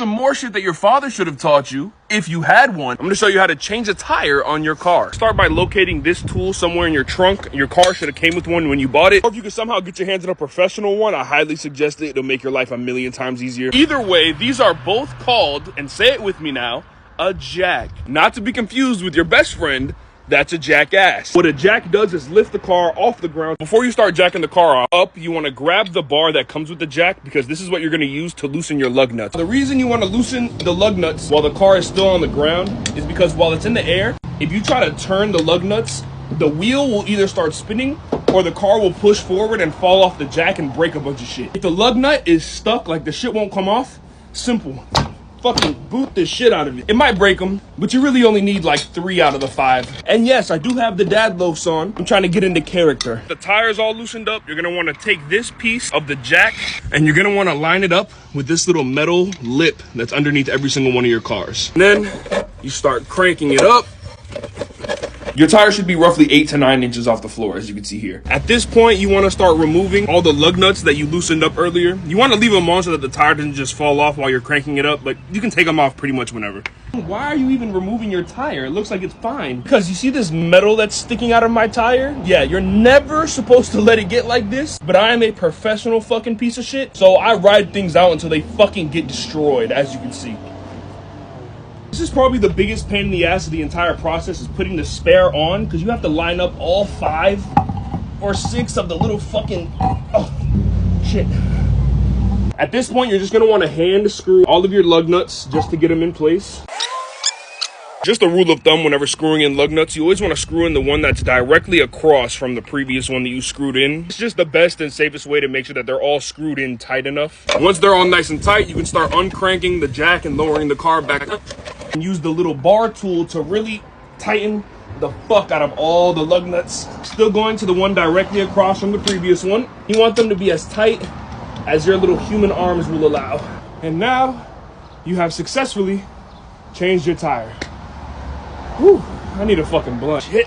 Some more shit that your father should have taught you if you had one. I'm gonna show you how to change a tire on your car. Start by locating this tool somewhere in your trunk. Your car should have came with one when you bought it. Or if you can somehow get your hands on a professional one, I highly suggest it. It'll make your life a million times easier. Either way, these are both called, and say it with me now, a jack. Not to be confused with your best friend, that's a jackass. What a jack does is lift the car off the ground. Before you start jacking the car up, you want to grab the bar that comes with the jack, because this is what you're going to use to loosen your lug nuts. The reason you want to loosen the lug nuts while the car is still on the ground is because while it's in the air, if you try to turn the lug nuts, the wheel will either start spinning or the car will push forward and fall off the jack and break a bunch of shit. If the lug nut is stuck, like the shit won't come off, simple. Fucking boot the shit out of it. It might break them, but you really only need like 3 out of the 5. And yes, I do have the dad loafs on. I'm trying to get into character. The tire's all loosened up. You're gonna wanna take this piece of the jack and you're gonna wanna line it up with this little metal lip that's underneath every single one of your cars. And then you start cranking it up. Your tire should be roughly 8 to 9 inches off the floor, as you can see here. At this point, you want to start removing all the lug nuts that you loosened up earlier. You want to leave them on so that the tire doesn't just fall off while you're cranking it up, but you can take them off pretty much whenever. Why are you even removing your tire? It looks like it's fine. Because you see this metal that's sticking out of my tire? Yeah, you're never supposed to let it get like this, but I am a professional fucking piece of shit, so I ride things out until they fucking get destroyed, as you can see. This is probably the biggest pain in the ass of the entire process, is putting the spare on, because you have to line up all 5 or 6 of the little fucking, oh, shit. At this point, you're just gonna wanna hand screw all of your lug nuts just to get them in place. Just a rule of thumb, whenever screwing in lug nuts, you always want to screw in the one that's directly across from the previous one that you screwed in. It's just the best and safest way to make sure that they're all screwed in tight enough. Once they're all nice and tight, you can start uncranking the jack and lowering the car back up. And use the little bar tool to really tighten the fuck out of all the lug nuts. Still going to the one directly across from the previous one. You want them to be as tight as your little human arms will allow. And now you have successfully changed your tire. Whew, I need a fucking blunt. Shit.